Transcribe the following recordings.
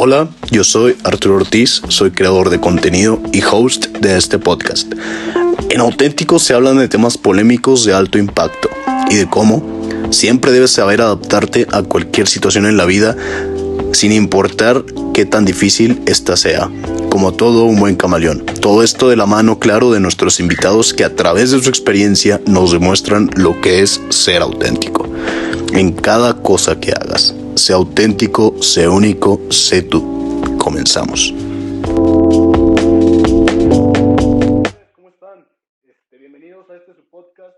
Hola, yo soy Arturo Ortiz, soy creador de contenido y host de este podcast. En Auténtico se hablan de temas polémicos de alto impacto y de cómo siempre debes saber adaptarte a cualquier situación en la vida sin importar qué tan difícil ésta sea. Como todo un buen camaleón. Todo esto de la mano, claro, de nuestros invitados que a través de su experiencia nos demuestran lo que es ser auténtico. En cada cosa que hagas, sé auténtico, sé único, sé tú. Comenzamos. ¿Cómo están? Bienvenidos a su podcast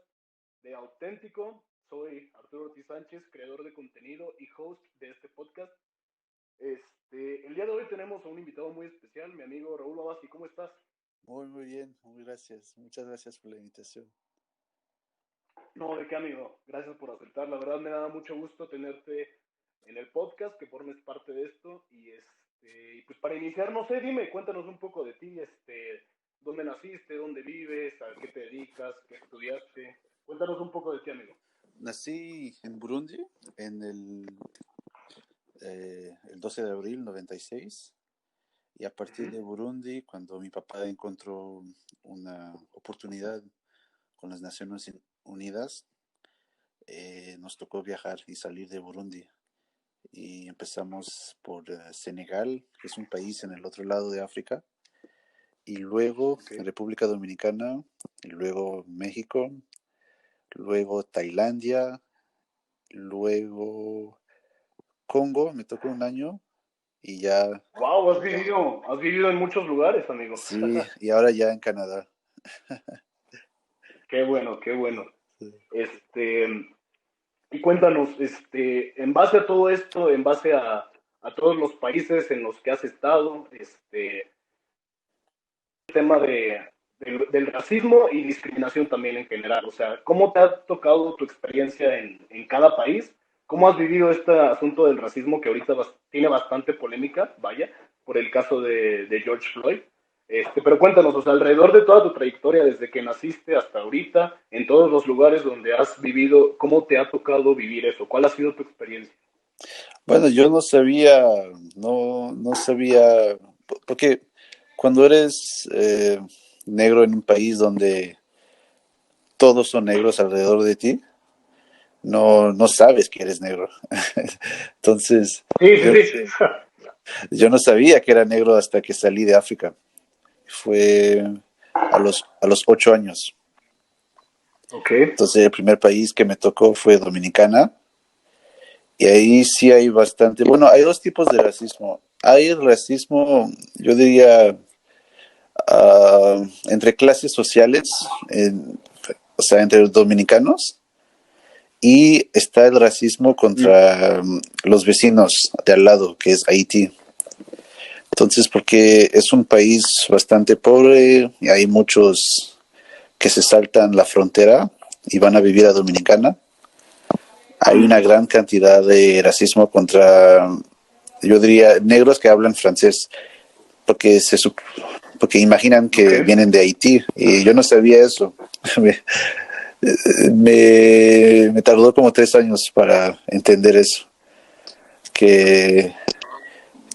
de Auténtico. Soy Arturo Ortiz Sánchez, creador de contenido y host de este podcast. El día de hoy tenemos a un invitado muy especial, mi amigo Raúl Babasi. ¿Cómo estás? Muy bien, muy gracias. Muchas gracias por la invitación. No, ¿de qué, amigo? Gracias por aceptar. La verdad me da mucho gusto tenerte en el podcast, que formes parte de esto. Y pues para iniciar, no sé, cuéntanos un poco de ti, dónde naciste, dónde vives, a qué te dedicas, qué estudiaste. Cuéntanos un poco de ti, amigo. Nací en Burundi en el 12 de abril 96 y a partir de Burundi, cuando mi papá encontró una oportunidad con las Naciones Unidas, nos tocó viajar y salir de Burundi. Y empezamos por Senegal, que es un país en el otro lado de África, y luego República Dominicana, y luego México, luego Tailandia, luego Congo, me tocó un año y ya. Wow, has vivido en muchos lugares, amigo. Sí, y ahora ya en Canadá. Qué bueno, qué bueno. Sí. Y cuéntanos, en base a todo esto, en base a todos los países en los que has estado, el tema del racismo y discriminación también en general. O sea, ¿cómo te ha tocado tu experiencia en cada país? ¿Cómo has vivido este asunto del racismo que ahorita tiene bastante polémica, vaya, por el caso de George Floyd? Pero cuéntanos, o sea, alrededor de toda tu trayectoria, desde que naciste hasta ahorita, en todos los lugares donde has vivido, ¿cómo te ha tocado vivir eso? ¿Cuál ha sido tu experiencia? Bueno, yo no sabía, porque cuando eres negro en un país donde todos son negros alrededor de ti, no sabes que eres negro. Entonces, Sí, yo, sí, sí. yo no sabía que era negro hasta que salí de África. Fue a los 8 años. Ok. Entonces, el primer país que me tocó fue Dominicana. Y ahí sí hay bastante. Bueno, hay dos tipos de racismo. Hay racismo, yo diría, entre clases sociales, o sea, entre los dominicanos. Y está el racismo contra los vecinos de al lado, que es Haití. Entonces, porque es un país bastante pobre y hay muchos que se saltan la frontera y van a vivir a Dominicana. Hay una gran cantidad de racismo contra, yo diría, negros que hablan francés, porque porque imaginan que vienen de Haití, y yo no sabía eso. Me tardó como 3 años para entender eso, que,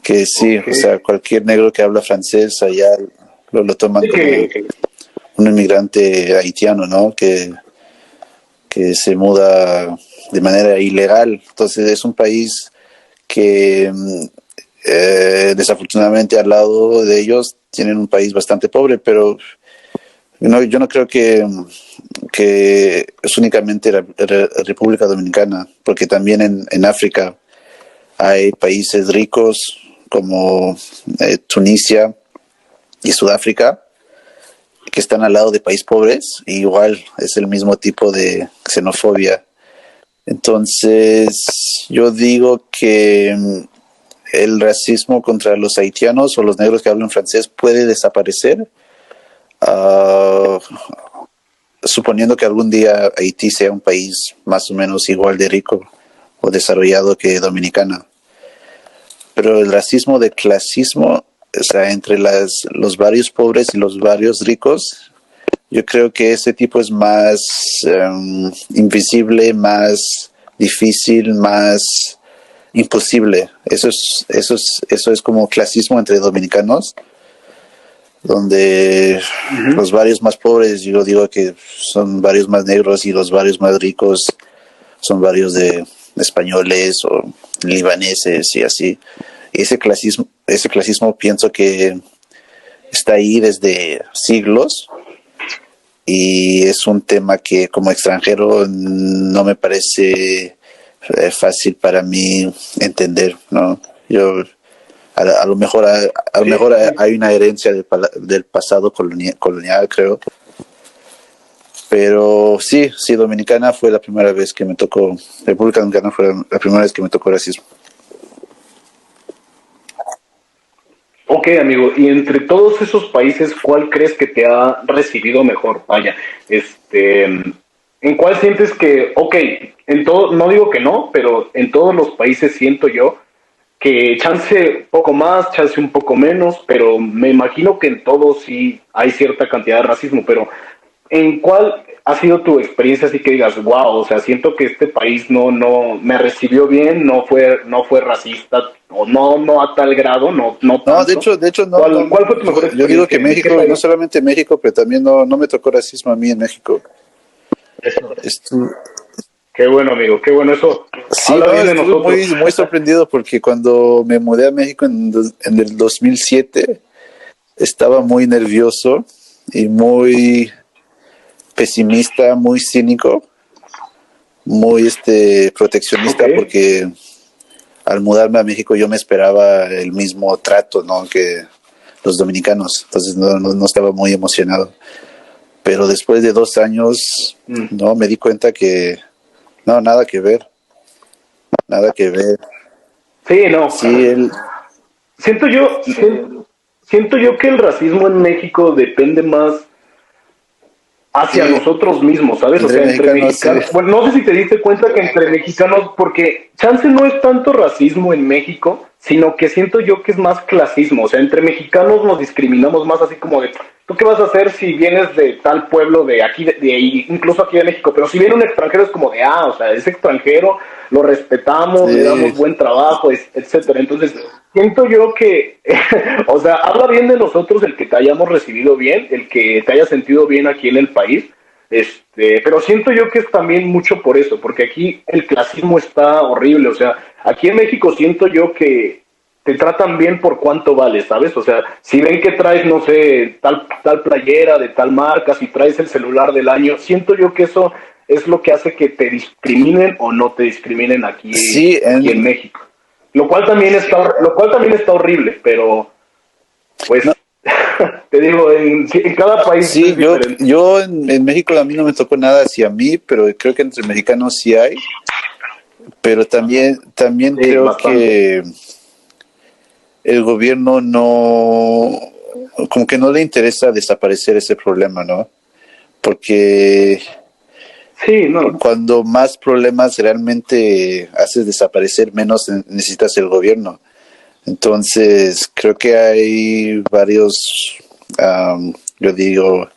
que sí, o sea, cualquier negro que habla francés allá lo toman como un inmigrante haitiano, ¿no? Que se muda de manera ilegal. Entonces es un país que desafortunadamente al lado de ellos tienen un país bastante pobre, pero yo no creo que es únicamente la República Dominicana, porque también en África hay países ricos como Tunisia y Sudáfrica, que están al lado de países pobres, y igual es el mismo tipo de xenofobia. Entonces, yo digo que el racismo contra los haitianos o los negros que hablan francés puede desaparecer, suponiendo que algún día Haití sea un país más o menos igual de rico o desarrollado que Dominicana. Pero el racismo de clasismo, o sea, entre los barrios pobres y los barrios ricos, yo creo que ese tipo es más invisible, más difícil, más imposible Eso es como clasismo entre dominicanos, donde los barrios más pobres, yo digo que son barrios más negros y los barrios más ricos son barrios de españoles o libaneses y así. Y ese clasismo pienso que está ahí desde siglos y es un tema que como extranjero no me parece fácil para mí entender, ¿no? Yo a lo mejor hay una herencia del pasado colonial, creo. Pero sí, Dominicana fue la primera vez que me tocó, República Dominicana fue la primera vez que me tocó racismo. Ok, amigo, y entre todos esos países, ¿cuál crees que te ha recibido mejor? Vaya, ¿en cuál sientes que, ok, en todo, no digo que no, pero en todos los países siento yo que chance un poco más, chance un poco menos, pero me imagino que en todos sí hay cierta cantidad de racismo, pero ¿en cuál ha sido tu experiencia así que digas, wow, o sea, siento que este país no me recibió bien, no fue racista, o no a tal grado, no No, tanto? de hecho no. ¿Cuál fue tu mejor experiencia? Yo digo que ¿En qué México, país? no solamente México, pero también no me tocó racismo a mí en México. Estu- Qué bueno, amigo, qué bueno, eso sí, habla no, bien de estuve nosotros. muy sorprendido porque cuando me mudé a México en el 2007 estaba muy nervioso y muy pesimista, muy cínico, muy proteccionista, Ok. porque al mudarme a México yo me esperaba el mismo trato, ¿no?, que los dominicanos. Entonces no estaba muy emocionado. Pero después de 2 años, Mm. no, me di cuenta que no, nada que ver. Sí, no. Sí, Siento yo, siento yo que el racismo en México depende más hacia sí, nosotros mismos, ¿sabes? O entre sea, entre mexicanos, sí. mexicanos. Bueno, no sé si te diste cuenta que entre mexicanos, porque chance no es tanto racismo en México, sino que siento yo que es más clasismo. O sea, entre mexicanos nos discriminamos más así como de, ¿tú qué vas a hacer si vienes de tal pueblo de aquí, de ahí, incluso aquí de México? Pero si viene un extranjero es como de, o sea, es extranjero, lo respetamos, le Sí, damos buen trabajo, etcétera. Entonces, siento yo que, o sea, habla bien de nosotros el que te hayamos recibido bien, el que te hayas sentido bien aquí en el país, pero siento yo que es también mucho por eso, porque aquí el clasismo está horrible, o sea, aquí en México siento yo que te tratan bien por cuánto vale, ¿sabes? O sea, si ven que traes, no sé, tal playera de tal marca, si traes el celular del año, siento yo que eso es lo que hace que te discriminen o no te discriminen sí, aquí en México. Lo cual también está horrible, pero pues no, te digo, en cada país sí, es diferente. yo en México a mí no me tocó nada hacia mí, pero creo que entre mexicanos sí hay. Pero también Sí, creo bastante. que el gobierno como que no le interesa desaparecer ese problema, ¿no? Porque Sí, no. cuando más problemas realmente haces desaparecer, menos necesitas el gobierno. Entonces, creo que hay varios, yo digo,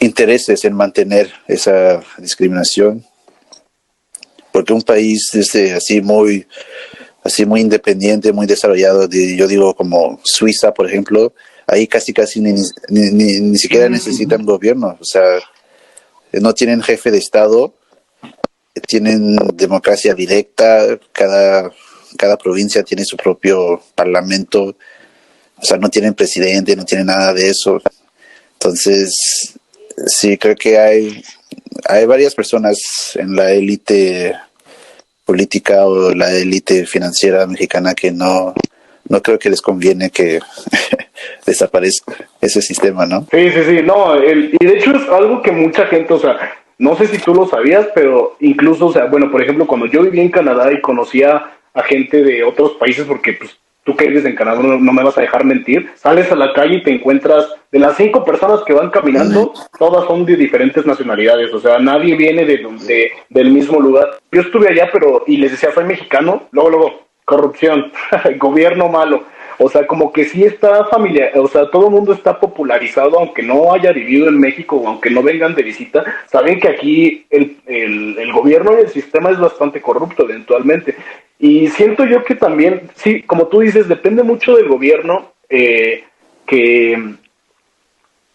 intereses en mantener esa discriminación, porque un país así muy independiente, muy desarrollado, yo digo como Suiza, por ejemplo, ahí casi ni siquiera necesitan gobierno, o sea, no tienen jefe de Estado, tienen democracia directa, cada provincia tiene su propio parlamento, o sea, no tienen presidente, no tienen nada de eso. Entonces, sí, creo que hay varias personas en la élite política o la élite financiera mexicana que no creo que les conviene que desaparezca ese sistema, ¿no? Sí, sí, sí, no, y de hecho es algo que mucha gente, o sea, no sé si tú lo sabías, pero incluso, o sea, bueno, por ejemplo, cuando yo viví en Canadá y conocía a gente de otros países, porque pues tú que vives en Canadá no me vas a dejar mentir, sales a la calle y te encuentras, de las 5 personas que van caminando, todas son de diferentes nacionalidades, o sea, nadie viene del mismo lugar. Yo estuve allá, y les decía, soy mexicano, luego, corrupción, gobierno malo. O sea, como que sí está familiar, o sea, todo el mundo está popularizado, aunque no haya vivido en México o aunque no vengan de visita, saben que aquí el gobierno y el sistema es bastante corrupto eventualmente. Y siento yo que también, sí, como tú dices, depende mucho del gobierno, que,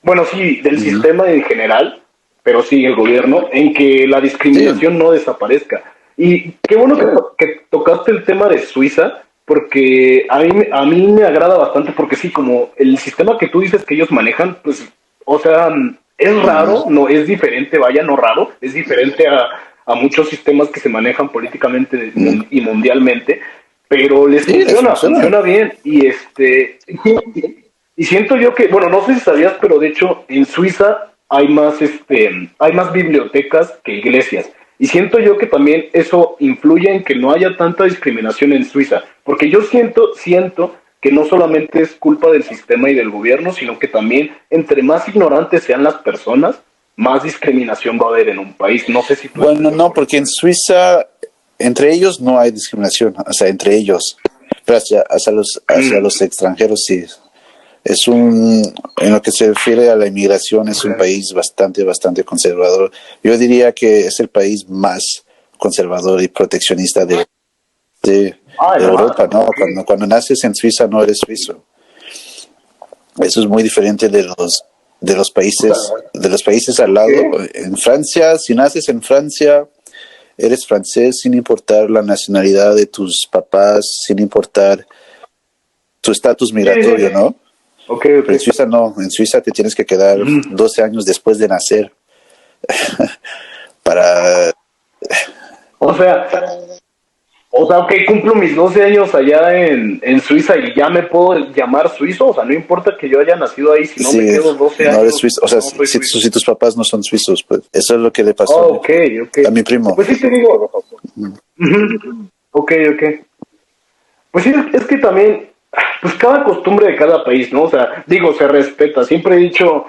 bueno, sí, del Ujú. sistema en general, pero sí, el gobierno, en que la Sí, discriminación no desaparezca. Y qué bueno que tocaste el tema de Suiza, porque a mí me agrada bastante, porque sí, como el sistema que tú dices que ellos manejan, pues, o sea, es raro, ujú. no es diferente, vaya, no raro, es diferente a muchos sistemas que se manejan políticamente Mm. y mundialmente, pero les Sí, les funciona, funciona. funciona bien. Y siento yo que, bueno, no sé si sabías, pero de hecho en Suiza hay más bibliotecas que iglesias. Y siento yo que también eso influye en que no haya tanta discriminación en Suiza, porque yo siento que no solamente es culpa del sistema y del gobierno, sino que también entre más ignorantes sean las personas, más discriminación va a haber en un país. No sé si tú estés Bueno, de no, acuerdo. porque en Suiza, entre ellos no hay discriminación, o sea, entre ellos. Pero hacia los extranjeros sí. En lo que se refiere a la inmigración, es Ok. un país bastante, bastante conservador. Yo diría que es el país más conservador y proteccionista Ah, de de Europa, verdad, ¿no? ok. Cuando naces en Suiza no eres suizo. Eso es muy diferente de los países al Ok. lado. En Francia, si naces en Francia, eres francés sin importar la nacionalidad de tus papás, sin importar tu estatus Sí, sí, migratorio, sí. ¿no? Ok, ok. Pero en Suiza no, en Suiza te tienes que quedar Ujú. 12 años después de nacer para... O sea, ok, cumplo mis 12 años allá en Suiza y ya me puedo llamar suizo. O sea, no importa que yo haya nacido ahí, si no me Sí, quedo 12 no eres años, suizo, o sea, no si, soy si, suizo. si tus papás no son suizos, pues eso es lo que le pasó a Oh, mi, ok, ok. a mi primo. Pues sí te digo. Ujú. Ok, ok. Pues sí, es que también, pues cada costumbre de cada país, ¿no? O sea, digo, se respeta. Siempre he dicho,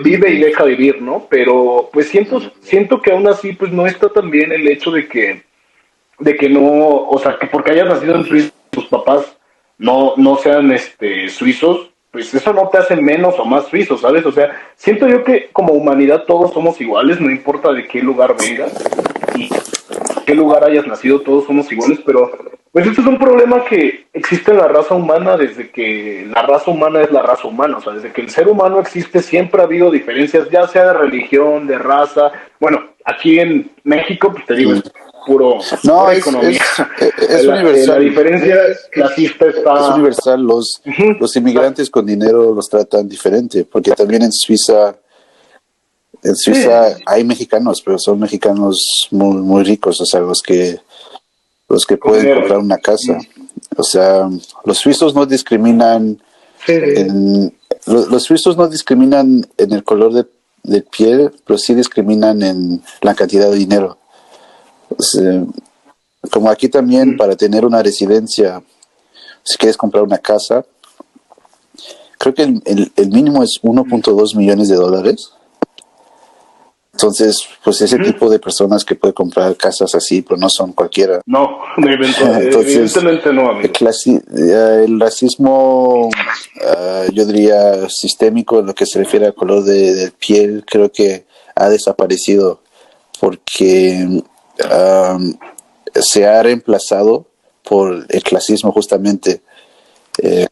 vive y deja vivir, ¿no? Pero pues siento que aún así, pues no está tan bien el hecho de que no, o sea, que porque hayas nacido en Suiza, tus papás no sean suizos, pues eso no te hace menos o más suizo, ¿sabes? O sea, siento yo que como humanidad todos somos iguales, no importa de qué lugar vengas y qué lugar hayas nacido, todos somos iguales, pero pues esto es un problema que existe en la raza humana desde que la raza humana es la raza humana, o sea, desde que el ser humano existe siempre ha habido diferencias, ya sea de religión, de raza. Bueno, aquí en México, pues te digo, Mm. es pura No, economía. es La universal. diferencia clasista Es está... universal. Ujú. Los inmigrantes con dinero los tratan diferente, porque también en Suiza Sí, hay mexicanos, pero son mexicanos muy, muy ricos, o sea, los que con pueden dinero. comprar una casa. O sea, los suizos no discriminan Sí, sí. los suizos no discriminan en el color de piel, pero sí discriminan en la cantidad de dinero. O sea, como aquí también, Ujú. para tener una residencia, si quieres comprar una casa, creo que el mínimo es 1.2 millones de dólares. Entonces, pues ese Ujú. tipo de personas que puede comprar casas así, pues no son cualquiera. No, Entonces, evidentemente no, amigo. el racismo, yo diría sistémico, en lo que se refiere al color de piel, creo que ha desaparecido porque se ha reemplazado por el clasismo justamente. Eh,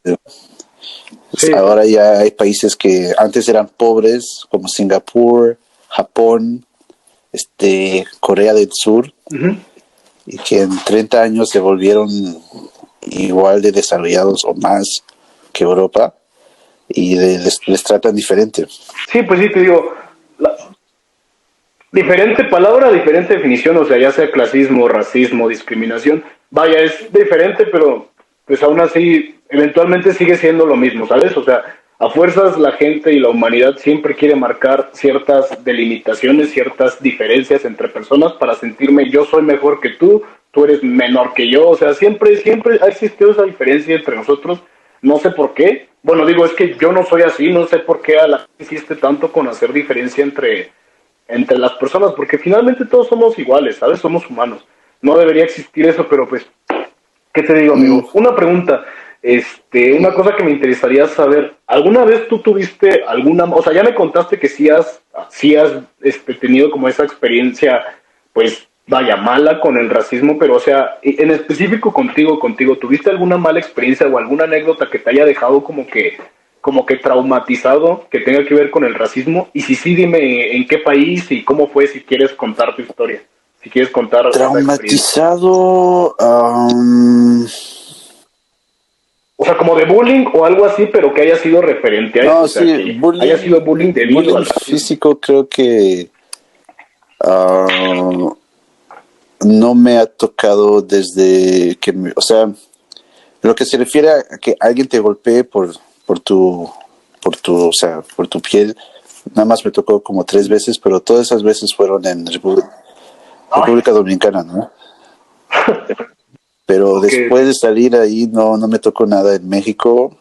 Sí, Ahora ya hay países que antes eran pobres, como Singapur, Japón, Corea del Sur, ujú. y que en 30 años se volvieron igual de desarrollados o más que Europa, y les tratan diferente. Sí, pues sí, te digo, la- diferente palabra, diferente definición, o sea, ya sea clasismo, racismo, discriminación, vaya, es diferente, pero pues aún así, eventualmente sigue siendo lo mismo, ¿sabes? O sea, a fuerzas la gente y la humanidad siempre quiere marcar ciertas delimitaciones, ciertas diferencias entre personas para sentirme yo soy mejor que tú eres menor que yo, o sea, siempre ha existido esa diferencia entre nosotros, no sé por qué. Bueno, digo, es que yo no soy así, no sé por qué a la gente insiste tanto con hacer diferencia entre las personas, porque finalmente todos somos iguales, ¿sabes? Somos humanos. No debería existir eso, pero pues, ¿qué te digo, Mm, amigo? Una pregunta. una cosa que me interesaría saber, ¿alguna vez tú tuviste o sea, ya me contaste que sí has tenido como esa experiencia, pues, vaya, mala con el racismo, pero, o sea, en específico contigo, ¿tuviste alguna mala experiencia o alguna anécdota que te haya dejado como que traumatizado, que tenga que ver con el racismo? Y si sí, dime en qué país y cómo fue, si quieres contar tu historia, si quieres contar esa experiencia. Traumatizado. O sea, como de bullying o algo así, pero que haya sido referente a eso, No, o sea, sí, que haya sido bullying debido bullying al racismo. físico creo que ah, no me ha tocado desde que, o sea, lo que se refiere a que alguien te golpee por tu, o sea, por tu piel, nada más me tocó como 3 veces, pero todas esas veces fueron en Ay, República Dominicana, ¿no? Pero ok, después de salir ahí no me tocó nada en México,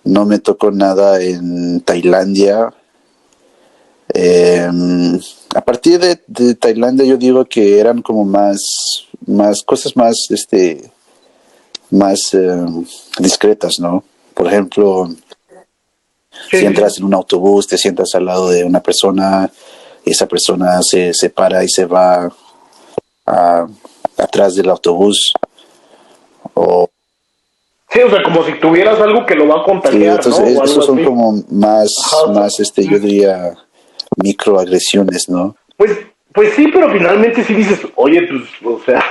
no me tocó nada en Tailandia. Eh, a partir de Tailandia yo digo que eran como más cosas más discretas, ¿no? Por ejemplo, sí, si sí, entras en un autobús, te sientas al lado de una persona y esa persona se para y se va a, atrás del autobús. O, sí, o sea, como si tuvieras algo que lo va a sí, contagiar, ¿no? entonces O algo esos son así. como Ajá, o sea, yo diría, microagresiones, ¿no? pues sí, pero finalmente sí dices, oye, pues, o sea,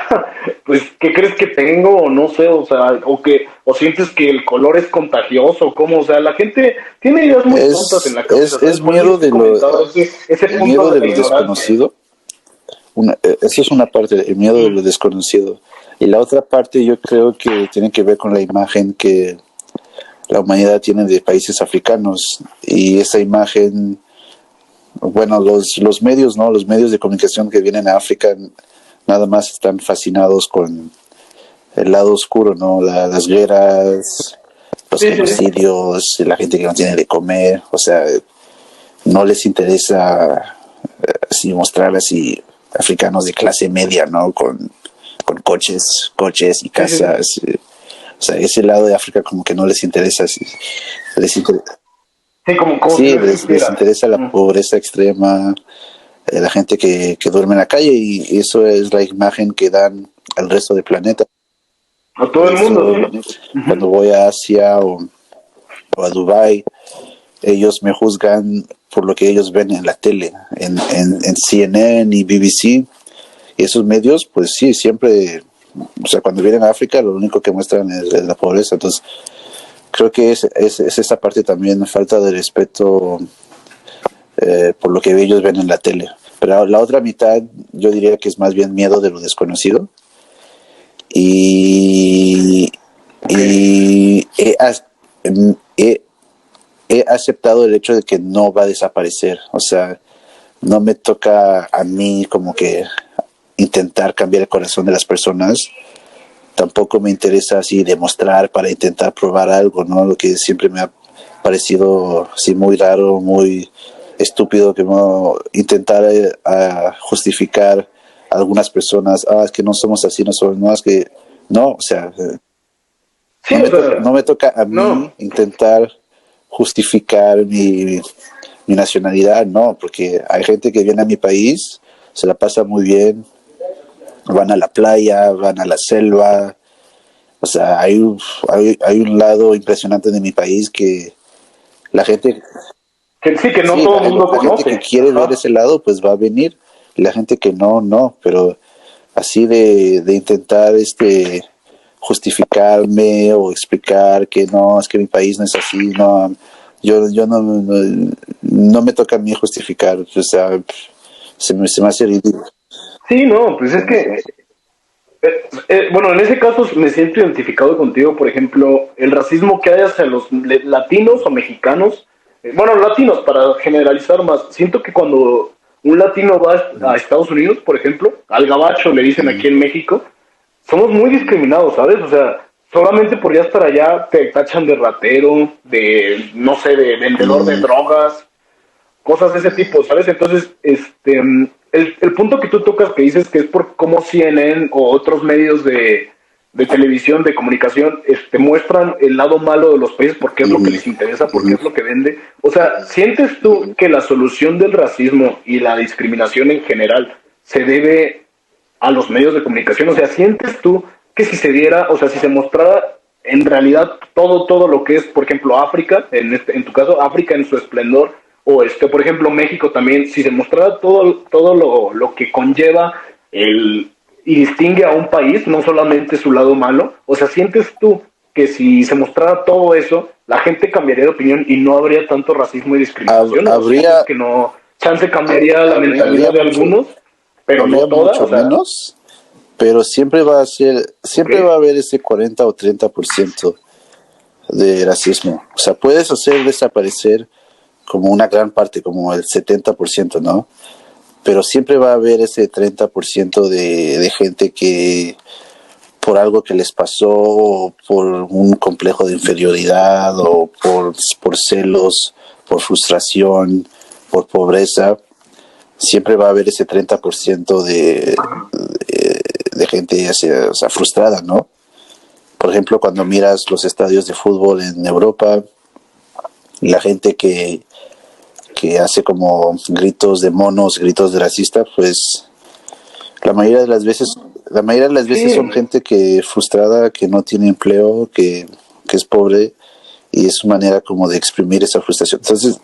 pues, ¿qué crees que tengo? O no sé, o sea, o sientes que el color es contagioso, ¿cómo? O sea, la gente tiene ideas muy tontas en la cabeza, Es ¿sabes? Por eso yo miedo te de lo, comentaba ese el punto miedo de de la lo ignorancia. desconocido. Eso es una parte, el miedo de lo desconocido. Y la otra parte yo creo que tiene que ver con la imagen que la humanidad tiene de países africanos. Y esa imagen, bueno, los medios, ¿no? Los medios de comunicación que vienen a África nada más están fascinados con el lado oscuro, ¿no? Las guerras, los Sí, sí, sí. genocidios, la gente que no tiene de comer. O sea, no les interesa así mostrar así africanos de clase media, ¿no? Con coches y Sí, sí, sí. casas. O sea, ese lado de África como que no les interesa. Les inter- Sí, como si sí, no les existiera. interesa la pobreza extrema, la gente que duerme en la calle y eso es la imagen que dan al resto del planeta. A todo Por el mundo, eso, sí. cuando voy a Asia o a Dubai, ellos me juzgan por lo que ellos ven en la tele, en CNN y BBC. Y esos medios, pues sí, siempre, o sea, cuando vienen a África, lo único que muestran es la pobreza. Entonces, creo que es esa parte también, falta de respeto por lo que ellos ven en la tele. Pero la otra mitad, yo diría que es más bien miedo de lo desconocido. Y, Ok. y he, he aceptado el hecho de que no va a desaparecer. O sea, no me toca a mí como que intentar cambiar el corazón de las personas. Tampoco me interesa así demostrar para intentar probar algo, ¿no? Lo que siempre me ha parecido así muy raro, muy estúpido, que no intentar justificar a algunas personas, es que no somos así, no somos, no, es que no, o sea, Sí, o sea, no me toca a mí no. intentar justificar mi nacionalidad, no, porque hay gente que viene a mi país, se la pasa muy bien, van a la playa, van a la selva, o sea, hay un lado impresionante de mi país que la gente, Que sí, que no sí, todo el mundo la gente que conoce. quiere ver Ajá. ese lado, pues va a venir, y la gente que no, no, pero así de intentar justificarme o explicar que no, es que mi país no es así, no, yo no me toca a mí justificar, o sea, se me hace ridículo. Sí, no, pues es que, bueno, en ese caso me siento identificado contigo, por ejemplo, el racismo que hay hacia los latinos o mexicanos, bueno, latinos para generalizar más, siento que cuando un latino va a Estados Unidos, por ejemplo, al gabacho le dicen aquí en México, somos muy discriminados, ¿sabes? O sea, solamente por ya estar allá te tachan de ratero, de, no sé, de vendedor de Mm, drogas, cosas de ese tipo, ¿sabes? Entonces, el punto que tú tocas que dices que es por cómo CNN o otros medios de televisión, de comunicación, muestran el lado malo de los países porque es lo que les interesa, porque es lo que vende. O sea, ¿sientes tú que la solución del racismo y la discriminación en general se debe a los medios de comunicación? O sea, ¿sientes tú que si se diera, o sea, si se mostrara en realidad todo lo que es, por ejemplo, África, en tu caso, África en su esplendor, o por ejemplo, México también, si se mostrara todo lo que conlleva y distingue a un país, no solamente su lado malo, o sea, ¿sientes tú que si se mostrara todo eso, la gente cambiaría de opinión y no habría tanto racismo y discriminación? Habría, que no, chance cambiaría la mentalidad de algunos, pero no toda, mucho menos, pero siempre va a haber ese 40 o 30% de racismo. O sea, puedes hacer desaparecer como una gran parte, como el 70%, ¿no? Pero siempre va a haber ese 30% de gente que por algo que les pasó, o por un complejo de inferioridad, o por celos, por frustración, por pobreza, siempre va a haber ese 30% de gente o sea, frustrada, ¿no? Por ejemplo, cuando miras los estadios de fútbol en Europa, la gente que hace como gritos de monos, gritos de racista, pues la mayoría de las veces son gente que frustrada, que no tiene empleo, que es pobre, y es su manera como de exprimir esa frustración. Entonces,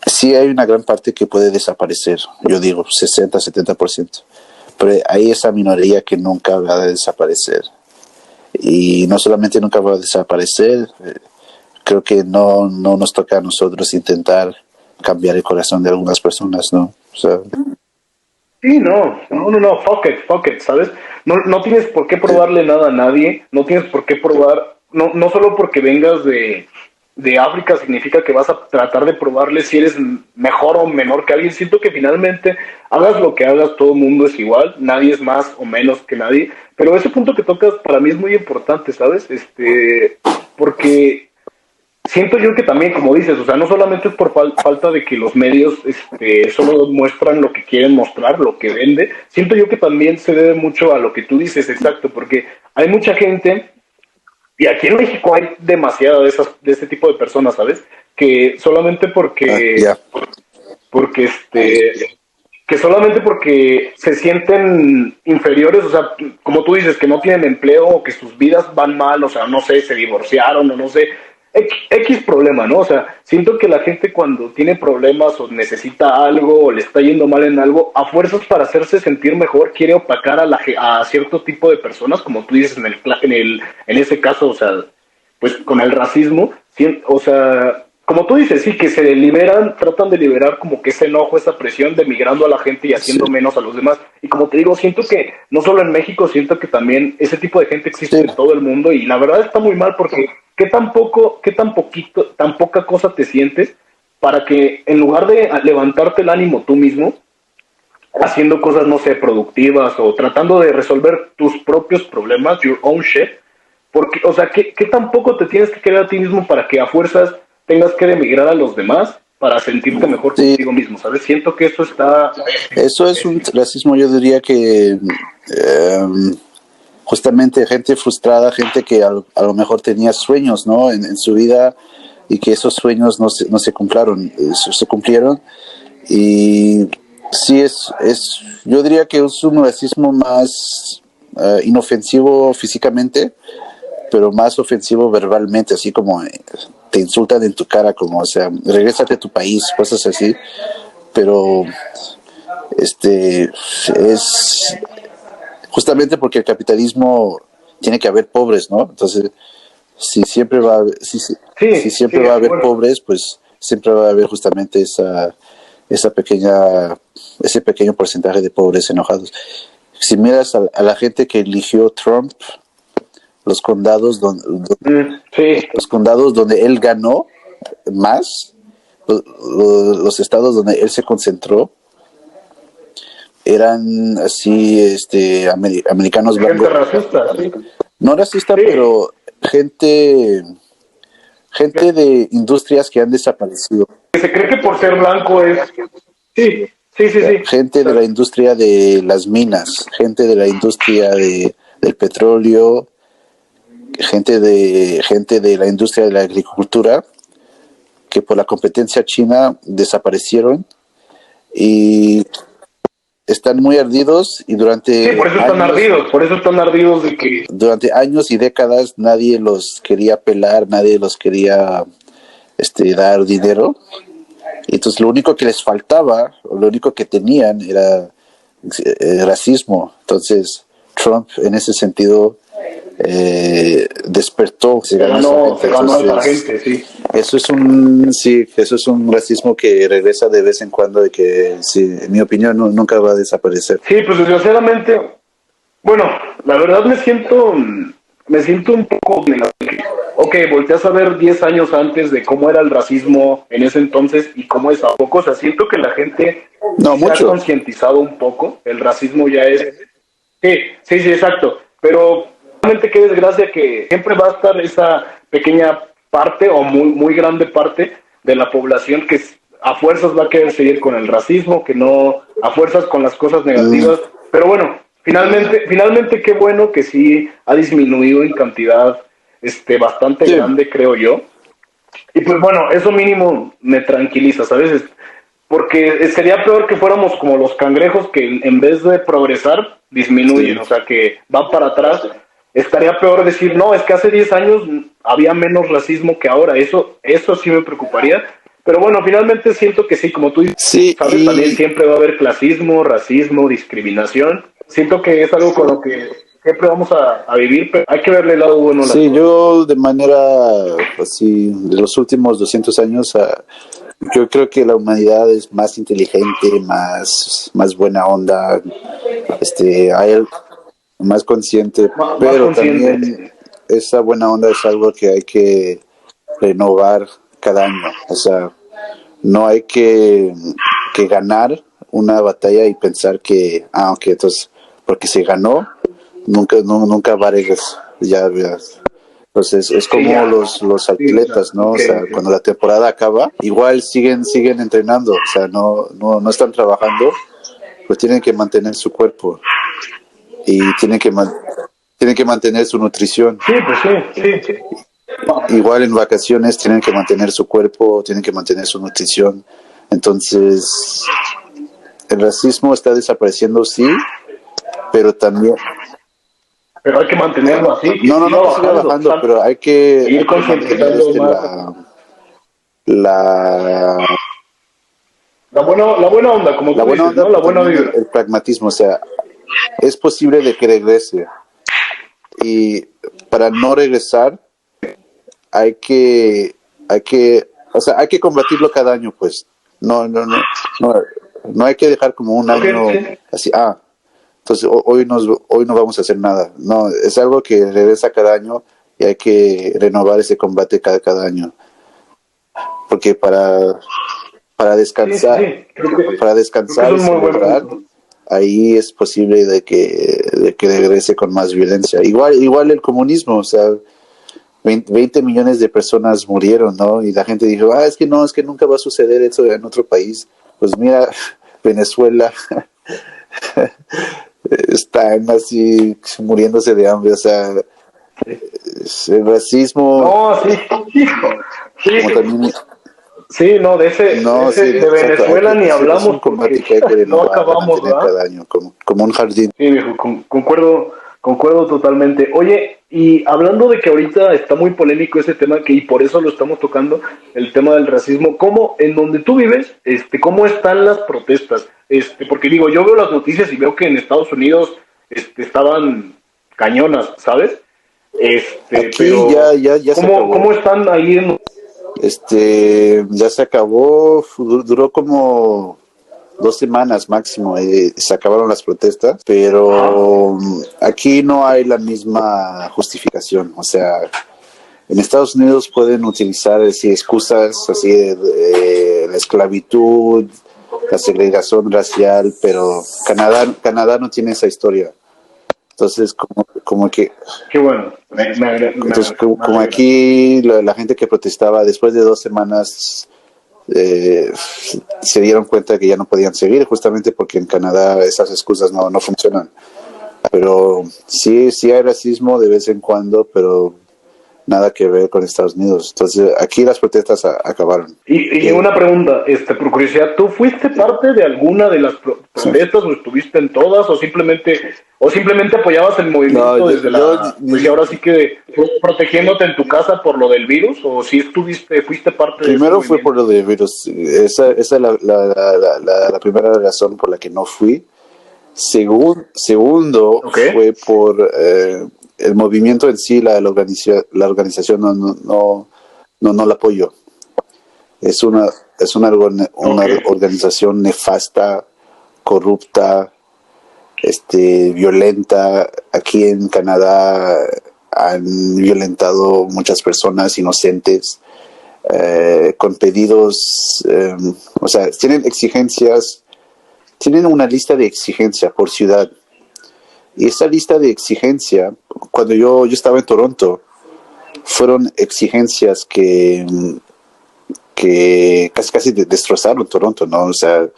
sí hay una gran parte que puede desaparecer, yo digo 60-70%, pero hay esa minoría que nunca va a desaparecer. Y no solamente nunca va a desaparecer, creo que no nos toca a nosotros intentar cambiar el corazón de algunas personas, ¿no? O sea, sí, no, fuck it, ¿sabes? No tienes por qué probarle nada a nadie, no tienes por qué probar, no solo porque vengas de África significa que vas a tratar de probarle si eres mejor o menor que alguien. Siento que finalmente, hagas lo que hagas, todo el mundo es igual, nadie es más o menos que nadie, pero ese punto que tocas para mí es muy importante, ¿sabes? Porque siento yo que también, como dices, o sea, no solamente es por falta de que los medios solo muestran lo que quieren mostrar, lo que vende, siento yo que también se debe mucho a lo que tú dices, exacto, porque hay mucha gente, y aquí en México hay demasiada de este tipo de personas, ¿sabes? Que solamente porque que solamente porque se sienten inferiores, o sea, como tú dices, que no tienen empleo o que sus vidas van mal, o sea, no sé, se divorciaron o no sé, X problema, ¿no? O sea, siento que la gente cuando tiene problemas o necesita algo o le está yendo mal en algo, a fuerzas para hacerse sentir mejor, quiere opacar a cierto tipo de personas, como tú dices en ese caso, o sea, pues con el racismo, o sea, como tú dices, sí, que se liberan, tratan de liberar como que ese enojo, esa presión, demigrando a la gente y haciendo menos a los demás. Y como te digo, siento que no solo en México, siento que también ese tipo de gente existe en todo el mundo y la verdad está muy mal porque qué tan poca cosa te sientes para que en lugar de levantarte el ánimo tú mismo, haciendo cosas, no sé, productivas o tratando de resolver tus propios problemas, your own shit, porque, o sea, ¿qué tan poco te tienes que querer a ti mismo para que a fuerzas tengas que demigrar a los demás para sentirte mejor contigo mismo, ¿sabes? Siento que eso es un racismo, yo diría que justamente gente frustrada, gente que a lo mejor tenía sueños, ¿no? En su vida y que esos sueños no se cumplieron, y sí yo diría que es un racismo más inofensivo físicamente, pero más ofensivo verbalmente, así como te insultan en tu cara, como, o sea, regrésate a tu país, cosas así, pero es justamente porque el capitalismo tiene que haber pobres, ¿no? Entonces, si siempre va a haber, va a haber pobres, pues siempre va a haber justamente ese pequeño porcentaje de pobres enojados. Si miras a la gente que eligió Trump, los condados donde él ganó más, los estados donde él se concentró, eran así, americanos blancos. Gente racista, sí. No racista, pero gente de industrias que han desaparecido. Se cree que por ser blanco es... Sí. Gente de la industria de las minas, gente de la industria de del petróleo, gente de la industria de la agricultura, que por la competencia china desaparecieron y están muy ardidos, y Sí, por eso están ardidos de que... durante años y décadas nadie los quería pelar, nadie los quería dar dinero. Y entonces lo único que les faltaba, o lo único que tenían era racismo. Entonces Trump en ese sentido despertó, se ganó a esa gente, sí. Eso es un racismo que regresa de vez en cuando y que, sí, en mi opinión, nunca va a desaparecer. Sí, pues desgraciadamente, bueno, la verdad me siento un poco ok, volteas a ver 10 años antes de cómo era el racismo en ese entonces y cómo es a poco. O sea, siento que la gente se ha concientizado un poco. El racismo ya es... Sí, exacto. Pero realmente qué desgracia que siempre va a estar esa pequeña parte o muy grande parte de la población que a fuerzas va a querer seguir con el racismo, que no a fuerzas con las cosas negativas. Pero bueno, finalmente qué bueno que sí ha disminuido en cantidad bastante grande, creo yo. Y pues bueno, eso mínimo me tranquiliza, ¿sabes? Porque sería peor que fuéramos como los cangrejos que en vez de progresar, disminuyen, o sea, que van para atrás. Estaría peor decir, no, es que hace 10 años había menos racismo que ahora. Eso sí me preocuparía. Pero bueno, finalmente siento que sí, como tú dices, ¿sabes? También siempre va a haber clasismo, racismo, discriminación. Siento que es algo con lo que siempre vamos a vivir, pero hay que verle el lado bueno. Sí, yo de manera así, de los últimos 200 años, yo creo que la humanidad es más inteligente, más buena onda, más consciente, pero también esa buena onda es algo que hay que renovar cada año. O sea, no hay que ganar una batalla y pensar que, ok, entonces, porque se ganó, nunca va a regresar. Ya, entonces es como los atletas, ¿no? O sea, cuando la temporada acaba, igual siguen entrenando, o sea, no están trabajando, pues tienen que mantener su cuerpo y tienen que mantener su nutrición. Sí, pues sí. Igual en vacaciones tienen que mantener su cuerpo, tienen que mantener su nutrición. Entonces, el racismo está desapareciendo, sí, pero también... Pero hay que mantenerlo así. No que siga bajando, pero hay que ir concientizando la buena onda, como tú dices, ¿no? La buena vibra. El pragmatismo, o sea, es posible de que regrese. Y para no regresar, hay que combatirlo cada año, pues. No hay que dejar como un año así, entonces hoy no vamos a hacer nada. No, es algo que regresa cada año y hay que renovar ese combate cada año. Porque para descansar, y celebrar, ahí es posible de que regrese con más violencia. Igual el comunismo, o sea, 20 millones de personas murieron, ¿no? Y la gente dijo, es que nunca va a suceder eso en otro país. Pues mira, Venezuela están así muriéndose de hambre, o sea, el racismo... No, sí. También, sí, no, de de Venezuela ni hablamos. Es un combate que hay que renovar, no acabamos, cada año, como un jardín. Sí, viejo, concuerdo totalmente. Oye, y hablando de que ahorita está muy polémico ese tema, y por eso lo estamos tocando, el tema del racismo, ¿cómo, en donde tú vives, cómo están las protestas? Porque digo, yo veo las noticias y veo que en Estados Unidos estaban cañonas, ¿sabes? Aquí pero ya ¿cómo están ahí en... ya se acabó, duró como 2 semanas máximo, se acabaron las protestas, pero aquí no hay la misma justificación. O sea, en Estados Unidos pueden utilizar excusas así de la esclavitud, la segregación racial, pero Canadá no tiene esa historia. Entonces, como que... Qué bueno. Entonces, como aquí la gente que protestaba después de 2 semanas se dieron cuenta que ya no podían seguir, justamente porque en Canadá esas excusas no funcionan. Pero sí hay racismo de vez en cuando, pero nada que ver con Estados Unidos. Entonces, aquí las protestas acabaron. Y una pregunta, por curiosidad, ¿tú fuiste parte de alguna de las protestas o estuviste en todas o simplemente apoyabas el movimiento No, desde pues y ahora sí que protegiéndote en tu casa por lo del virus o si fuiste parte de primero ese fue por lo del virus. Esa es la primera razón por la que no fui. Segundo, Okay. fue por el movimiento en sí, la organización no la apoyo. Es una Okay. organización nefasta, corrupta, violenta. Aquí en Canadá han violentado muchas personas inocentes con pedidos, o sea, tienen una lista de exigencia por ciudad. Y esa lista de exigencia, cuando yo estaba en Toronto, fueron exigencias que casi destrozaron Toronto, ¿no? O sea,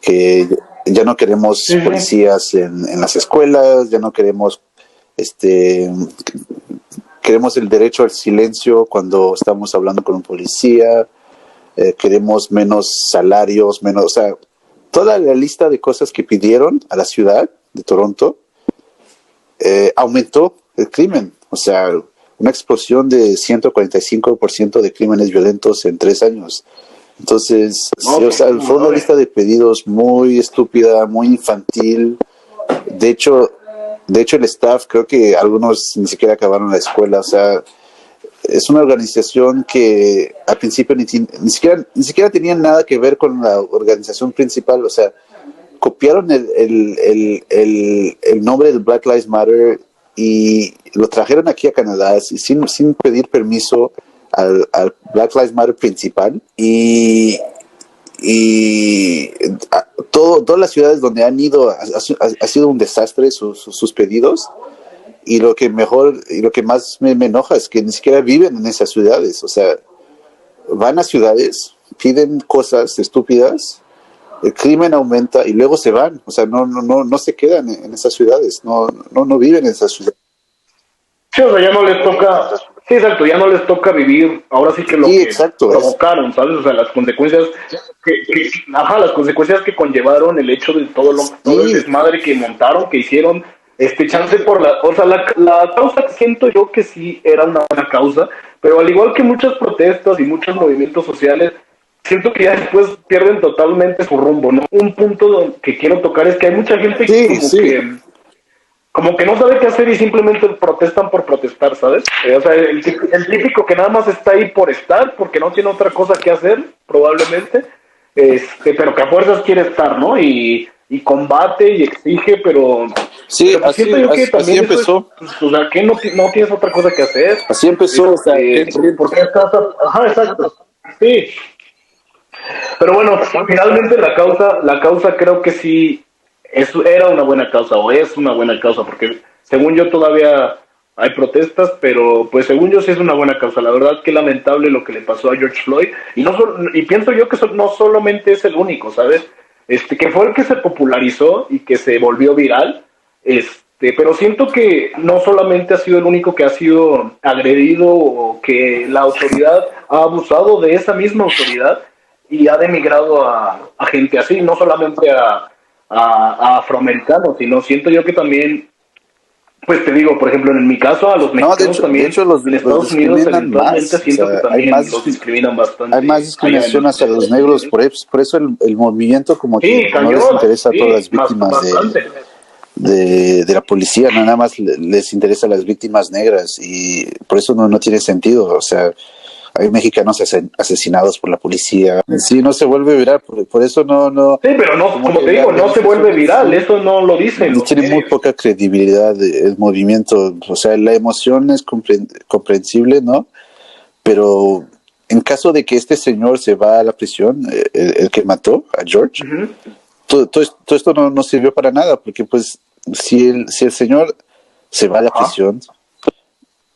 que ya no queremos policías en las escuelas, ya no queremos, queremos el derecho al silencio cuando estamos hablando con un policía, queremos menos salarios, menos, o sea, toda la lista de cosas que pidieron a la ciudad de Toronto aumentó el crimen. O sea, una explosión de 145% de crímenes violentos en 3 años. Entonces, sí, o sea, fue una lista de pedidos muy estúpida, muy infantil. De hecho, el staff, creo que algunos ni siquiera acabaron la escuela. O sea, es una organización que al principio ni siquiera tenía nada que ver con la organización principal. O sea, copiaron el nombre de Black Lives Matter y lo trajeron aquí a Canadá sin pedir permiso al Black Lives Matter principal y todas las ciudades donde han ido ha sido un desastre sus pedidos. Y lo que más me enoja es que ni siquiera viven en esas ciudades. O sea, van a ciudades, piden cosas estúpidas, el crimen aumenta y luego se van. O sea, no se quedan en esas ciudades, no viven en esas ciudades. Sí, o sea, ya no les toca, sí, exacto, ya no les toca vivir, ahora sí que lo que exacto, provocaron, ¿sabes? O sea, las consecuencias las consecuencias que conllevaron el hecho de todo el desmadre que montaron, que hicieron, chance o sea, la causa siento yo que sí era una buena causa, pero al igual que muchas protestas y muchos movimientos sociales, siento que ya después pierden totalmente su rumbo, ¿no? Un punto que quiero tocar es que hay mucha gente que como que no sabe qué hacer y simplemente protestan por protestar, ¿sabes? O sea, el típico que nada más está ahí por estar, porque no tiene otra cosa que hacer, probablemente, pero que a fuerzas quiere estar, ¿no? Y combate y exige, pero... Sí, pero siento yo que también así empezó. O sea, que no tienes otra cosa que hacer. Así empezó. ¿Por qué estás? Ajá, exacto. Sí. Pero bueno, finalmente la causa creo que sí era una buena causa o es una buena causa, porque según yo todavía hay protestas, pero pues según yo sí es una buena causa. La verdad que lamentable lo que le pasó a George Floyd y pienso yo que no solamente es el único, ¿sabes? Que fue el que se popularizó y que se volvió viral, pero siento que no solamente ha sido el único que ha sido agredido o que la autoridad ha abusado de esa misma autoridad y ha denigrado a gente así, no solamente a afroamericanos, sino siento yo que también, pues te digo, por ejemplo, en mi caso, a los mexicanos también, de hecho en Estados Unidos eventualmente siento que también los discriminan bastante. Hay más discriminación hacia los negros, por eso el movimiento como que no les interesa a todas las víctimas de la policía, nada más les interesa a las víctimas negras y por eso no tiene sentido. O sea, hay mexicanos asesinados por la policía. Sí, no se vuelve viral, por eso no. Sí, pero no, como te digo, no se vuelve viral, eso no lo dicen. Tiene muy poca credibilidad el movimiento. O sea, la emoción es comprensible, ¿no? Pero en caso de que este señor se va a la prisión, el que mató a George, todo esto no sirvió para nada, porque pues si el señor se va a la prisión,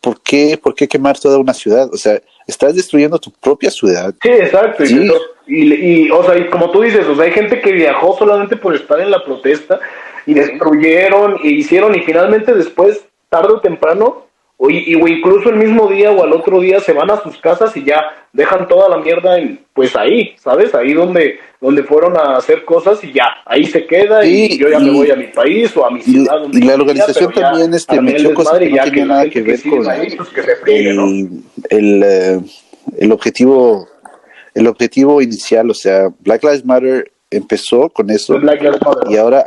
¿por qué quemar toda una ciudad? O sea, estás destruyendo tu propia ciudad. Sí, exacto. Sí. Y o sea, y como tú dices, o sea, hay gente que viajó solamente por estar en la protesta y destruyeron e hicieron y finalmente después, tarde o temprano, o incluso el mismo día o al otro día se van a sus casas y ya dejan toda la mierda pues ahí, ¿sabes? Ahí donde fueron a hacer cosas y ya, ahí se queda y yo ya me voy a mi país o a mi ciudad donde y la yo organización pero también armé el metió cosas desmadre que y no ya tenían la nada gente que ver sigue con ahí, pues que se friegue, ¿no? el, el, el objetivo inicial. O sea, Black Lives Matter empezó con El eso Black Lives Matter, y ¿no? ahora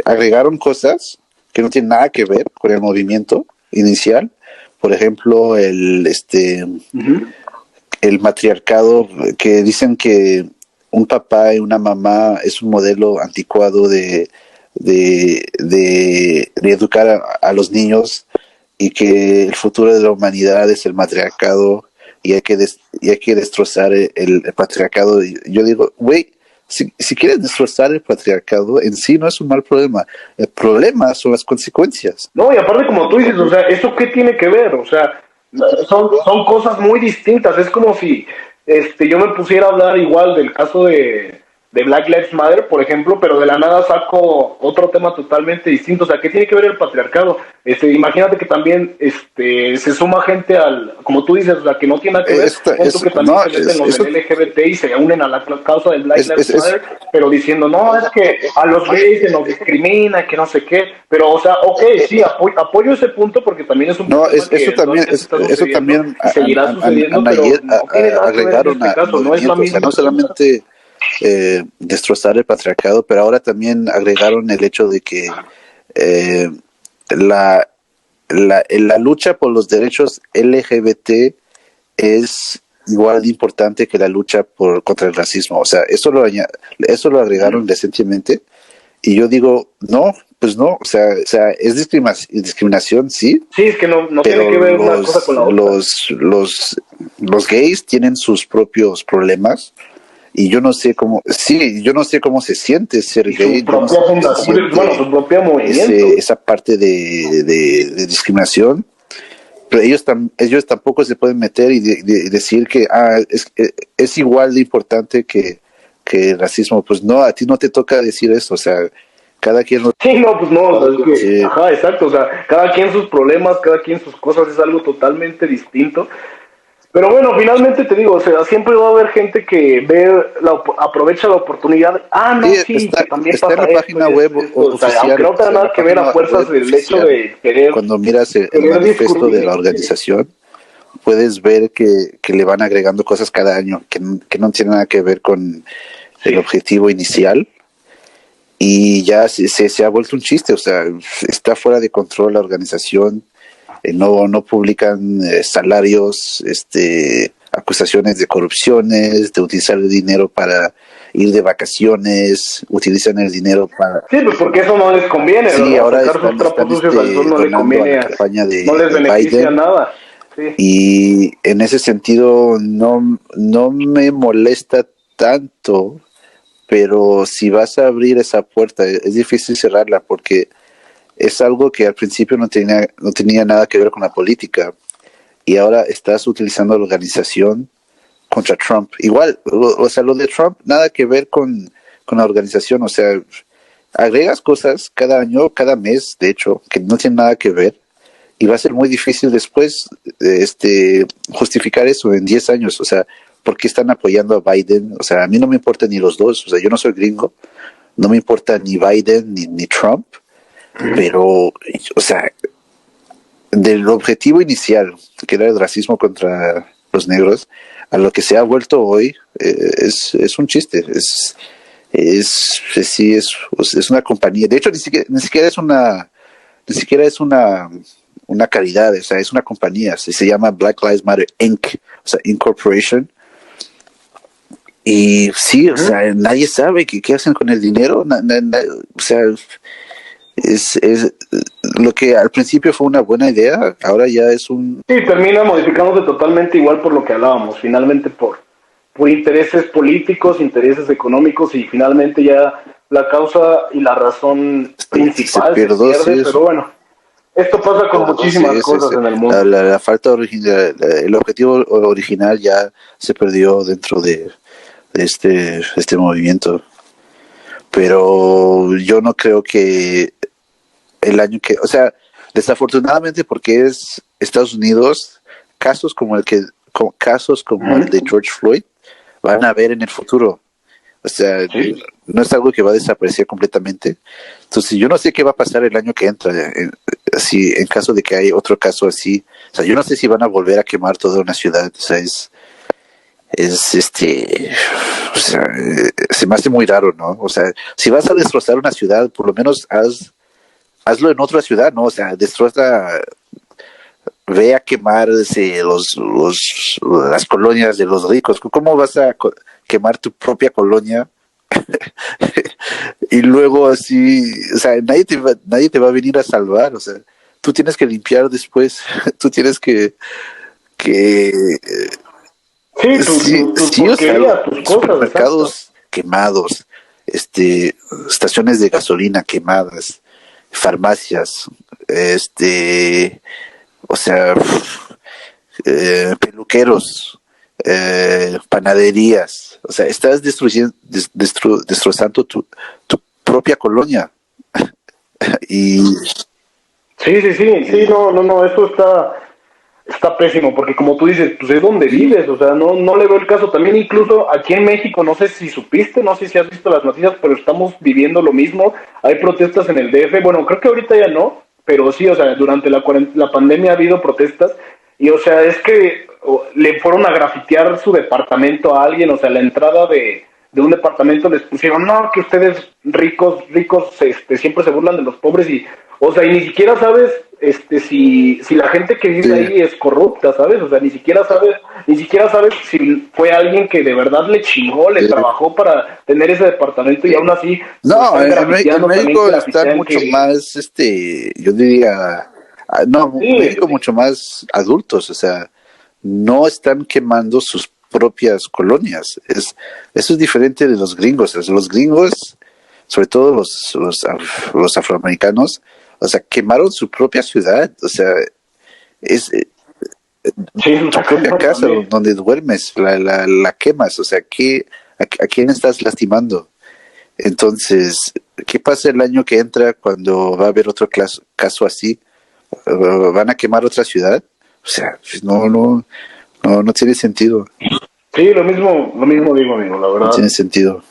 agregaron cosas que no tienen nada que ver con el movimiento inicial. Por ejemplo, Uh-huh. el matriarcado, que dicen que un papá y una mamá es un modelo anticuado de educar a los niños, y que el futuro de la humanidad es el matriarcado y hay que destrozar el patriarcado. Y yo digo, güey, si quieres destrozar el patriarcado, en sí no es un mal problema. El problema son las consecuencias. No, y aparte como tú dices, o sea, ¿eso qué tiene que ver? O sea, son cosas muy distintas. Es como si yo me pusiera a hablar igual del caso de Black Lives Matter, por ejemplo, pero de la nada saco otro tema totalmente distinto. O sea, ¿qué tiene que ver el patriarcado? Imagínate que también se suma gente como tú dices, o sea, que no tiene nada que ver, pon tú que también No, se meten los eso del LGBT y se unen a la causa del Black Lives es Matter, pero diciendo, no, es que a los gays se nos discrimina, que no sé qué, pero, o sea, ok, sí, apoyo ese punto porque también es un no, problema que actualmente está eso sucediendo también y seguirá sucediendo, pero ayer no tiene nada que ver en agregaron este al caso, no es la movimiento. O sea, misma no cosa. solamente destrozar el patriarcado, pero ahora también agregaron el hecho de que eh, la, la lucha por los derechos LGBT es igual de importante que la lucha contra el racismo. O sea, eso lo agregaron recientemente, y yo digo, no, pues no. O sea, es discriminación, sí, Sí, es que no tiene pero que ver una cosa con la otra. los gays tienen sus propios problemas, y yo no sé cómo se siente ser Y su gay. Yo no sé propia cómo se fundación, bueno, siente su propio movimiento. esa parte de discriminación, pero ellos tampoco se pueden meter y decir que es igual de importante que el racismo. Pues no, a ti no te toca decir eso. O sea, cada quien Sí, no, pues no, o sea, es que, sí. ajá, exacto, o sea, cada quien sus problemas, cada quien sus cosas, es algo totalmente distinto. Pero bueno, finalmente te digo, o sea, siempre va a haber gente que aprovecha la oportunidad. Ah, no, Sí, sí, que también está en pasa la esto página y web esto y esto. O sea, aunque oficial. no O tenga sea, en nada la que ver a página fuerzas web del hecho oficial, de querer, cuando miras el querer manifiesto de la discutir. organización, puedes ver que le van agregando cosas cada año que no tienen nada que ver con el Sí. objetivo inicial, y ya se ha vuelto un chiste. O sea, está fuera de control la organización. No publican salarios, acusaciones de corrupciones, de utilizar el dinero para ir de vacaciones, utilizan el dinero para... Sí, pues porque eso no les conviene, Sí, ¿verdad? ahora Sacar sus trapos sucios al sol no le donando a la conviene, campaña no les de beneficia Biden, nada. Sí. y en ese sentido no me molesta tanto, pero si vas a abrir esa puerta es difícil cerrarla, porque es algo que al principio no tenía nada que ver con la política, y ahora estás utilizando la organización contra Trump. Igual, o sea, lo de Trump nada que ver con la organización. O sea, agregas cosas cada año, cada mes, de hecho, que no tienen nada que ver, y va a ser muy difícil después justificar eso en 10 años. O sea, ¿por qué están apoyando a Biden? O sea, a mí no me importan ni los dos. O sea, yo no soy gringo, no me importa ni Biden ni Trump, pero, o sea, del objetivo inicial, que era el racismo contra los negros, a lo que se ha vuelto hoy, es un chiste. Es una compañía. De hecho, ni siquiera es una caridad. O sea, es una compañía. Se llama Black Lives Matter Inc., o sea, Incorporation. Y sí, o sea, nadie sabe qué hacen con el dinero. O sea, es lo que al principio fue una buena idea, ahora ya es un... Sí, termina modificándose totalmente igual por lo que hablábamos, finalmente por intereses políticos, intereses económicos y finalmente ya la causa y la razón principal se pierde, pero bueno, esto pasa con muchísimas cosas en el mundo. La falta original, el objetivo original ya se perdió dentro de este movimiento. pero yo no creo que el año que, o sea, desafortunadamente porque es Estados Unidos, casos como el de George Floyd van a haber en el futuro. O sea, Sí. no es algo que va a desaparecer completamente. Entonces, yo no sé qué va a pasar el año que entra, así, en caso de que hay otro caso así. O sea, yo no sé si van a volver a quemar toda una ciudad. O sea, o sea, se me hace muy raro, ¿no? O sea, si vas a destrozar una ciudad, por lo menos hazlo en otra ciudad, ¿no? O sea, destroza, ve a quemar las colonias de los ricos. ¿Cómo vas a quemar tu propia colonia? Y luego así, o sea, nadie te va a venir a salvar, o sea, tú tienes que limpiar después, tú tienes que Sí, tus sí, o sea, porquerías, tus cosas, supermercados exacto. quemados, estaciones de gasolina quemadas, farmacias, o sea, peluqueros, panaderías, o sea, estás destrozando tu propia colonia. Y Sí, sí, sí, sí, no, no, no, eso está pésimo, porque como tú dices, pues es donde vives, o sea, no, no le veo el caso. También incluso aquí en México, no sé si supiste, no sé si has visto las noticias, pero estamos viviendo lo mismo. Hay protestas en el DF, bueno, creo que ahorita ya no, pero sí, o sea, durante la pandemia ha habido protestas, y o sea, es que le fueron a grafitear su departamento a alguien, o sea, la entrada de un departamento les pusieron, no, que ustedes ricos, siempre se burlan de los pobres y, o sea, y ni siquiera sabes, si la gente que vive sí, ahí es corrupta, ¿sabes? O sea, ni siquiera sabes si fue alguien que de verdad le chingó, le sí. trabajó para tener ese departamento y aún así lo No, están En grafiteando, también México están grafitean mucho que, más, yo diría, no, sí, México mucho más adultos, o sea, no están quemando sus propias colonias. Eso es diferente de los gringos. O sea, los gringos, sobre todo los afroamericanos, o sea, quemaron su propia ciudad. O sea, es sí, tu propia casa también. donde duermes, la quemas. O sea, a quién estás lastimando? Entonces, ¿qué pasa el año que entra cuando va a haber otro caso así? ¿Van a quemar otra ciudad? O sea, pues no tiene sentido. Sí, lo mismo digo, amigo, la No verdad. tiene sentido.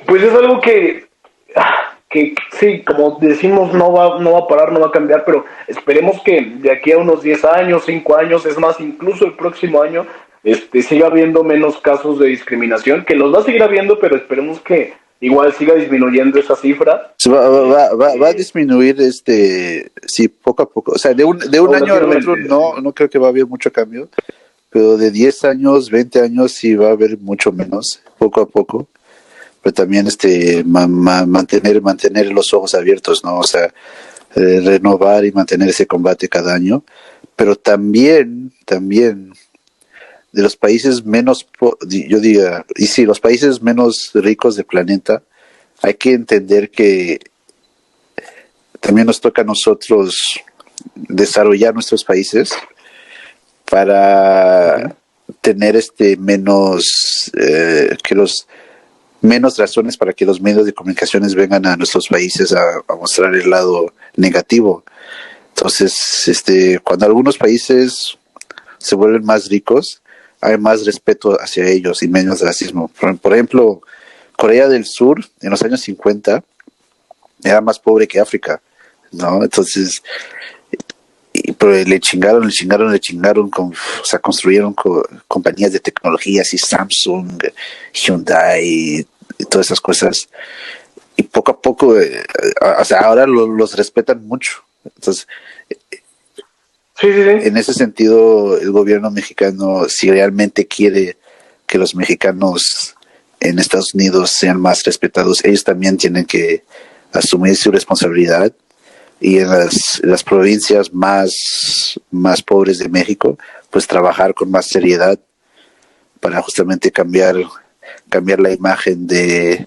Pues es algo que sí, como decimos, no va a parar, no va a cambiar, pero esperemos que de aquí a unos 10 años, 5 años, es más, incluso el próximo año, siga habiendo menos casos de discriminación, que los va a seguir habiendo, pero esperemos que igual siga disminuyendo esa cifra, Se va a disminuir sí, poco a poco. O sea, de un año al otro paulatinamente, sí. no creo que va a haber mucho cambio, pero de 10 años, 20 años sí va a haber mucho menos, poco a poco. Pero también mantener los ojos abiertos, ¿no? O sea, renovar y mantener ese combate cada año. Pero también de los países menos, yo diga, y sí, los países menos ricos del planeta, hay que entender que también nos toca a nosotros desarrollar nuestros países para tener menos razones para que los medios de comunicaciones vengan a nuestros países a mostrar el lado negativo. Entonces, cuando algunos países se vuelven más ricos, hay más respeto hacia ellos y menos racismo. Por ejemplo, Corea del Sur en los años 50 era más pobre que África, ¿no? Entonces, pero o sea, construyeron compañías de tecnología así, Samsung, Hyundai y todas esas cosas. Y poco a poco, o sea, ahora los respetan mucho. Entonces, Sí, sí, sí. en ese sentido, el gobierno mexicano, si realmente quiere que los mexicanos en Estados Unidos sean más respetados, ellos también tienen que asumir su responsabilidad y en las provincias más pobres de México, pues trabajar con más seriedad para justamente cambiar la imagen de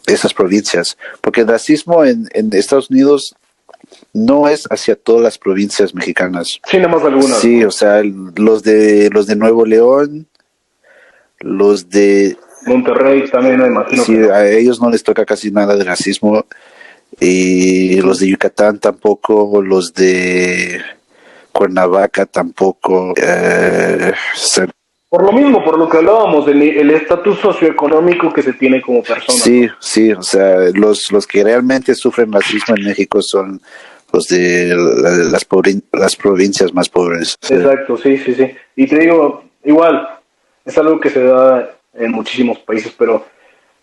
esas provincias. Porque el racismo en Estados Unidos no es hacia todas las provincias mexicanas. Sí, nada más algunas, Sí, ¿no? o sea, los de Nuevo León, los de Monterrey también, me imagino. Sí, a ellos no les toca casi nada de racismo. Y los de Yucatán tampoco, los de Cuernavaca tampoco. Por lo mismo, por lo que hablábamos, el estatus socioeconómico que se tiene como persona. Sí, sí, o sea, los que realmente sufren racismo en México son los de las provincias más pobres. Exacto, sí. Y te digo, igual, es algo que se da en muchísimos países, pero,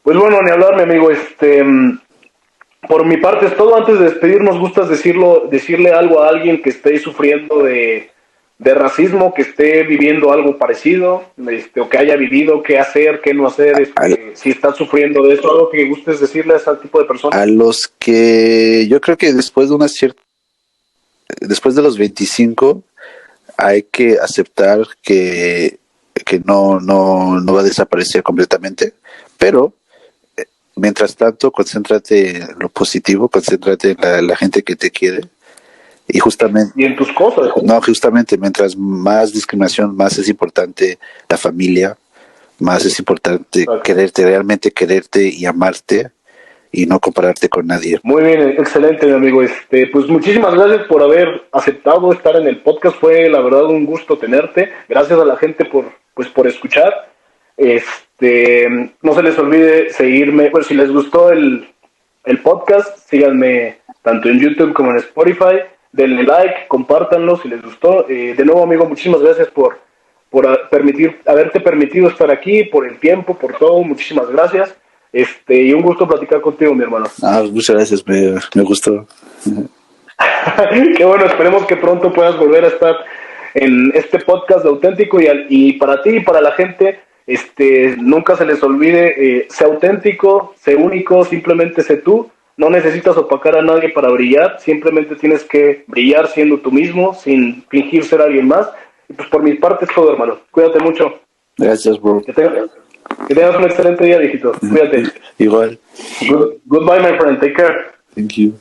pues bueno, ni hablar, mi amigo, por mi parte es todo. Antes de despedirnos, ¿gustas decirle algo a alguien que esté sufriendo de racismo, que esté viviendo algo parecido, o que haya vivido, qué hacer, qué no hacer, si está sufriendo de eso, algo que gustes decirle a ese tipo de personas? A los que yo creo que después de los 25 hay que aceptar que no va a desaparecer completamente, pero mientras tanto concéntrate en lo positivo, concéntrate en la gente que te quiere. Y en tus cosas. No, justamente, mientras más discriminación, más es importante la familia, más es importante realmente quererte y amarte y no compararte con nadie. Muy bien, excelente, mi amigo. Pues muchísimas gracias por haber aceptado estar en el podcast. Fue la verdad un gusto tenerte. Gracias a la gente por escuchar. No se les olvide seguirme. Bueno, si les gustó el podcast, síganme tanto en YouTube como en Spotify. Denle like, compártanlo si les gustó. De nuevo, amigo, muchísimas gracias por haberte permitido estar aquí, por el tiempo, por todo. Muchísimas gracias. Y un gusto platicar contigo, mi hermano. Muchas gracias, me gustó. Qué bueno, esperemos que pronto puedas volver a estar en este podcast de Auténtico y para ti y para la gente, nunca se les olvide, sé auténtico, sé único, simplemente sé tú. No necesitas opacar a nadie para brillar, simplemente tienes que brillar siendo tú mismo, sin fingir ser alguien más. Y pues por mi parte es todo, hermano. Cuídate mucho. Gracias, bro. Que tengas un excelente día, viejito. Cuídate. Igual. Goodbye, my friend. Take care. Thank you.